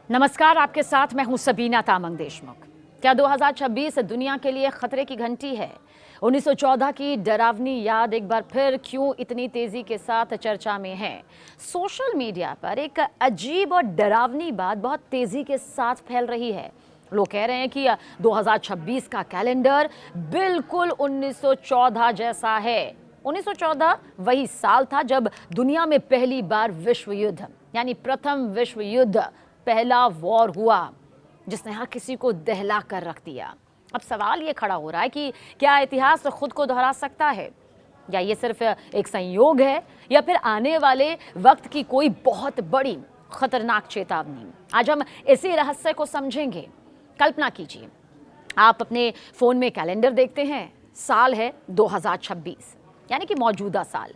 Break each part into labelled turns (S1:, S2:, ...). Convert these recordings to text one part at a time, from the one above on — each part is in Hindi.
S1: नमस्कार, आपके साथ मैं हूं सबीना तामंग देशमुख। क्या 2026 दुनिया के लिए खतरे की घंटी है? 1914 की डरावनी याद एक बार फिर क्यों इतनी तेजी के साथ चर्चा में है? सोशल मीडिया पर एक अजीब और डरावनी बात बहुत तेजी के साथ फैल रही है। लोग कह रहे हैं कि 2026 का कैलेंडर बिल्कुल 1914 जैसा है। 1914 वही साल था जब दुनिया में पहली बार विश्व युद्ध यानी प्रथम विश्व युद्ध पहला वॉर हुआ, जिसने हर किसी को दहला कर रख दिया। अब सवाल ये खड़ा हो रहा है कि क्या इतिहास खुद को दोहरा सकता है, या ये सिर्फ एक संयोग है, या फिर आने वाले वक्त की कोई बहुत बड़ी खतरनाक चेतावनी। आज हम इसी रहस्य को समझेंगे। कल्पना कीजिए, आप अपने फोन में कैलेंडर देखते हैं, साल है 2026 यानी कि मौजूदा साल,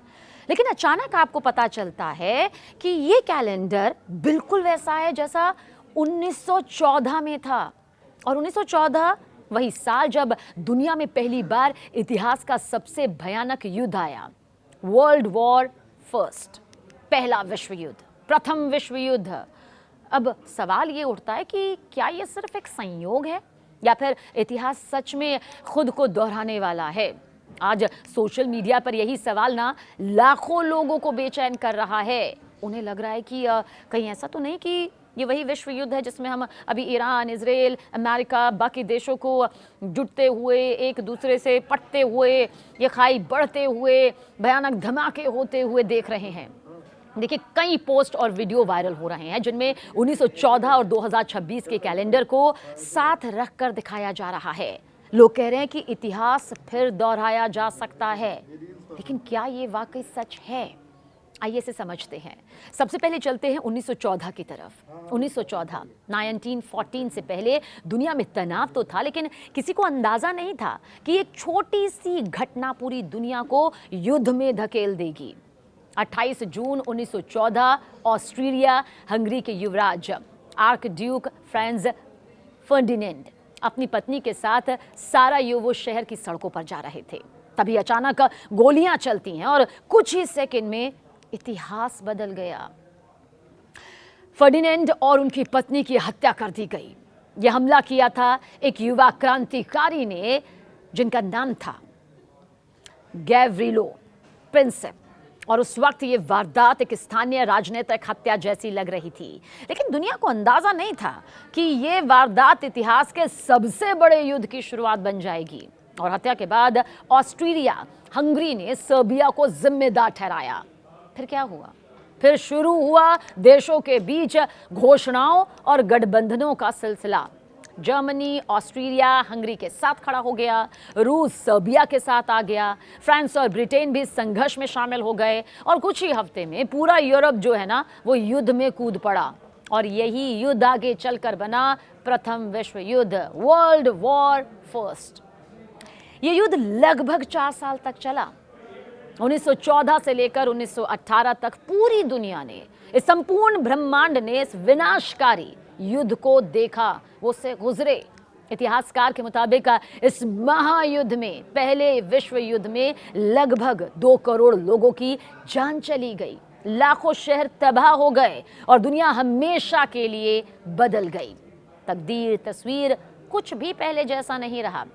S1: लेकिन अचानक आपको पता चलता है कि ये कैलेंडर बिल्कुल वैसा है जैसा 1914 में था। और 1914 वही साल जब दुनिया में पहली बार इतिहास का सबसे भयानक युद्ध आया, वर्ल्ड वॉर फर्स्ट, पहला विश्व युद्ध, प्रथम विश्व युद्ध। अब सवाल ये उठता है कि क्या ये सिर्फ एक संयोग है, या फिर इतिहास सच में खुद को दोहराने वाला है? आज सोशल मीडिया पर यही सवाल ना लाखों लोगों को बेचैन कर रहा है। उन्हें लग रहा है कि कहीं ऐसा तो नहीं कि ये वही विश्व युद्ध है जिसमें हम अभी ईरान, इजराइल, अमेरिका, बाकी देशों को जुटते हुए, एक दूसरे से पटते हुए, ये खाई बढ़ते हुए, भयानक धमाके होते हुए देख रहे हैं। देखिए, कई पोस्ट और वीडियो वायरल हो रहे हैं जिनमें 1914 और 2026 के कैलेंडर को साथ रखकर दिखाया जा रहा है। लोग कह रहे हैं कि इतिहास फिर दोहराया जा सकता है, लेकिन क्या ये वाकई सच है? आइए इसे समझते हैं। सबसे पहले चलते हैं 1914 की तरफ। 1914 1914 से पहले दुनिया में तनाव तो था, लेकिन किसी को अंदाजा नहीं था कि एक छोटी सी घटना पूरी दुनिया को युद्ध में धकेल देगी। 28 जून 1914 ऑस्ट्रेलिया हंगरी के युवराज आर्क ड्यूक फ्रांज फर्डिनेंड अपनी पत्नी के साथ सारायोवो शहर की सड़कों पर जा रहे थे। तभी अचानक गोलियां चलती हैं और कुछ ही सेकंड में इतिहास बदल गया। फर्डिनेंड और उनकी पत्नी की हत्या कर दी गई। यह हमला किया था एक युवा क्रांतिकारी ने जिनका नाम था गैव्रिलो प्रिंसेप, और उस वक्त ये वारदात एक स्थानीय राजनीतिक हत्या जैसी लग रही थी। लेकिन दुनिया को अंदाजा नहीं था कि ये वारदात इतिहास के सबसे बड़े युद्ध की शुरुआत बन जाएगी। और हत्या के बाद ऑस्ट्रेलिया हंगरी ने सर्बिया को जिम्मेदार ठहराया। फिर क्या हुआ? फिर शुरू हुआ देशों के बीच घोषणाओं और गठबंधनों का सिलसिला। जर्मनी ऑस्ट्रेलिया हंगरी के साथ खड़ा हो गया, रूस सर्बिया के साथ आ गया, फ्रांस और ब्रिटेन भी संघर्ष में शामिल हो गए, और कुछ ही हफ्ते में पूरा यूरोप जो है ना वो युद्ध में कूद पड़ा। और यही युद्ध आगे चलकर बना प्रथम विश्व युद्ध, वर्ल्ड वॉर फर्स्ट। ये युद्ध लगभग 4 साल तक चला। 1914 से लेकर 1918 तक पूरी दुनिया ने, इस संपूर्ण ब्रह्मांड ने इस विनाशकारी युद्ध को देखा, वो से गुजरे। इतिहासकार के मुताबिक इस महायुद्ध में, पहले विश्व युद्ध में लगभग 2 करोड़ लोगों की जान चली गई, लाखों शहर तबाह हो गए और दुनिया हमेशा के लिए बदल गई। तकदीर, तस्वीर कुछ भी पहले जैसा नहीं रहा।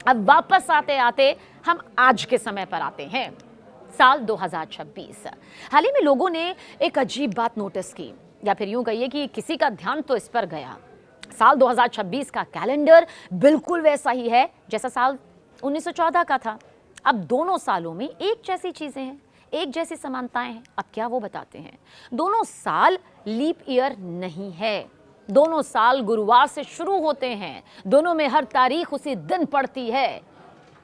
S1: अब वापस आते आते हम आज के समय पर आते हैं, साल 2026। हाल ही में लोगों ने एक अजीब बात नोटिस की, या फिर यूं कहिए कि किसी का ध्यान तो इस पर गया। साल 2026 का कैलेंडर बिल्कुल वैसा ही है जैसा साल 1914 का था। अब दोनों सालों में एक जैसी चीजें हैं, एक जैसी समानताएं हैं। अब क्या वो बताते हैं? दोनों साल लीप ईयर नहीं है, दोनों साल गुरुवार से शुरू होते हैं, दोनों में हर तारीख उसी दिन पड़ती है।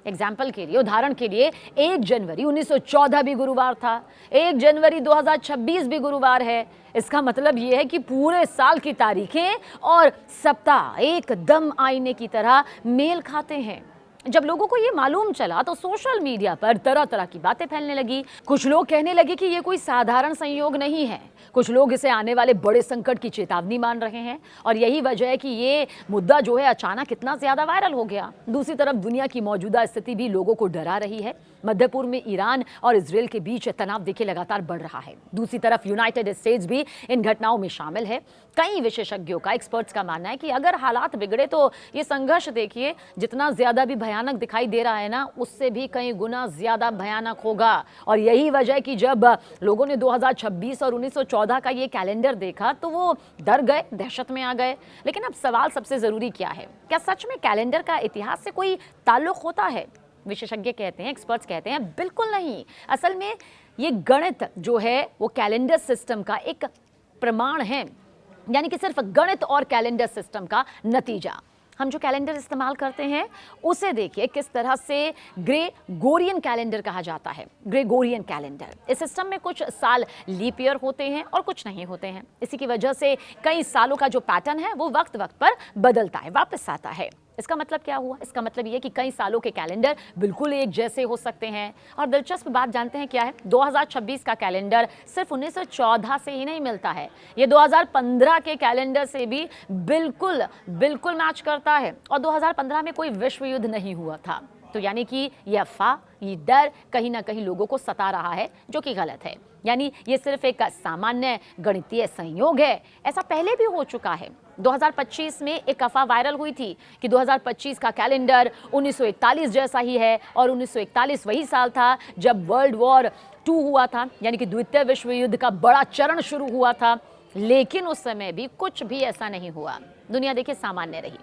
S1: एग्जाम्पल के लिए, उदाहरण के लिए, 1 जनवरी 1914 भी गुरुवार था, 1 जनवरी 2026 भी गुरुवार है। इसका मतलब यह है कि पूरे साल की तारीखें और सप्ताह एकदम आईने की तरह मेल खाते हैं। जब लोगों को ये मालूम चला तो सोशल मीडिया पर तरह तरह की बातें फैलने लगी। कुछ लोग कहने लगे कि ये कोई साधारण संयोग नहीं है, कुछ लोग इसे आने वाले बड़े संकट की चेतावनी मान रहे हैं, और यही वजह है कि ये मुद्दा जो है अचानक इतना ज्यादा वायरल हो गया। दूसरी तरफ दुनिया की मौजूदा स्थिति भी लोगों को डरा रही है। मध्य पूर्व में ईरान और इजराइल के बीच तनाव देखिए लगातार बढ़ रहा है। दूसरी तरफ यूनाइटेड स्टेट्स भी इन घटनाओं में शामिल है। कई विशेषज्ञों का, एक्सपर्ट्स का मानना है कि अगर हालात बिगड़े तो ये संघर्ष देखिए जितना ज्यादा भी भयानक दिखाई दे रहा है ना, उससे भी कई गुना ज्यादा भयानक होगा। और यही वजह है कि जब लोगों ने 2026 और 1914 का ये कैलेंडर देखा तो वो डर गए, दहशत में आ गए। लेकिन अब सवाल सबसे जरूरी क्या है, क्या सच में कैलेंडर का इतिहास से कोई ताल्लुक होता है? विशेषज्ञ कहते हैं, एक्सपर्ट्स कहते हैं बिल्कुल नहीं। असल में ये गणित जो है वो कैलेंडर सिस्टम का एक प्रमाण है, यानी कि सिर्फ गणित और कैलेंडर सिस्टम का नतीजा। हम जो कैलेंडर इस्तेमाल करते हैं उसे देखिए किस तरह से ग्रेगोरियन कैलेंडर कहा जाता है। ग्रेगोरियन कैलेंडर, इस सिस्टम में कुछ साल लीप ईयर होते हैं और कुछ नहीं होते हैं। इसी की वजह से कई सालों का जो पैटर्न है वो वक्त वक्त पर बदलता है, वापस आता है। इसका मतलब क्या हुआ? इसका मतलब ये कि कई सालों के कैलेंडर बिल्कुल एक जैसे हो सकते हैं। और दिलचस्प बात जानते हैं क्या है? 2026 का कैलेंडर सिर्फ 1914 से ही नहीं मिलता है, ये 2015 के कैलेंडर से भी बिल्कुल बिल्कुल मैच करता है। और 2015 में कोई विश्व युद्ध नहीं हुआ था। तो यानी कि ये अफवाह, ये डर कहीं ना कहीं लोगों को सता रहा है, जो कि गलत है। यानी ये सिर्फ एक सामान्य गणितीय संयोग है। ऐसा पहले भी हो चुका है। 2025 में एक अफवाह वायरल हुई थी कि 2025 का कैलेंडर 1941 जैसा ही है, और 1941 वही साल था जब वर्ल्ड वॉर 2 हुआ था, यानी कि द्वितीय विश्व युद्ध का बड़ा चरण शुरू हुआ था। लेकिन उस समय भी कुछ भी ऐसा नहीं हुआ। दुनिया देखिए सामान्य रही।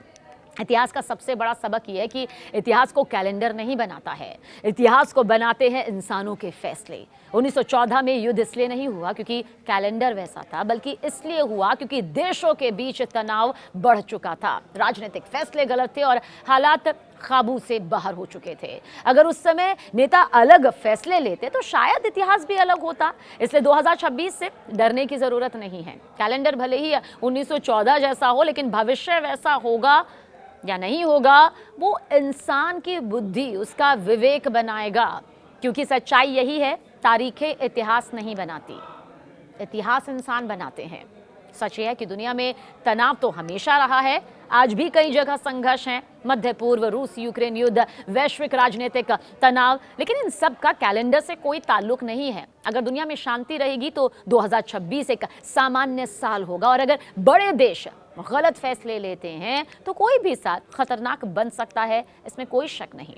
S1: इतिहास का सबसे बड़ा सबक यह है कि इतिहास को कैलेंडर नहीं बनाता है, इतिहास को बनाते हैं इंसानों के फैसले। 1914 में युद्ध इसलिए नहीं हुआ क्योंकि कैलेंडर वैसा था, बल्कि इसलिए हुआ क्योंकि देशों के बीच तनाव बढ़ चुका था, राजनीतिक फैसले गलत थे और हालात काबू से बाहर हो चुके थे। अगर उस समय नेता अलग फैसले लेते तो शायद इतिहास भी अलग होता। इसलिए 2026 से डरने की जरूरत नहीं है। कैलेंडर भले ही 1914 जैसा हो, लेकिन भविष्य वैसा होगा या नहीं होगा वो इंसान की बुद्धि, उसका विवेक बनाएगा। क्योंकि सच्चाई यही है, तारीखें इतिहास नहीं बनाती, इतिहास इंसान बनाते हैं। सच यह है कि दुनिया में तनाव तो हमेशा रहा है, आज भी कई जगह संघर्ष हैं, मध्य पूर्व, रूस यूक्रेन युद्ध, वैश्विक राजनीतिक तनाव। लेकिन इन सब का कैलेंडर से कोई ताल्लुक नहीं है। अगर दुनिया में शांति रहेगी तो 2026 एक सामान्य साल होगा, और अगर बड़े देश गलत फैसले लेते हैं तो कोई भी साल खतरनाक बन सकता है, इसमें कोई शक नहीं।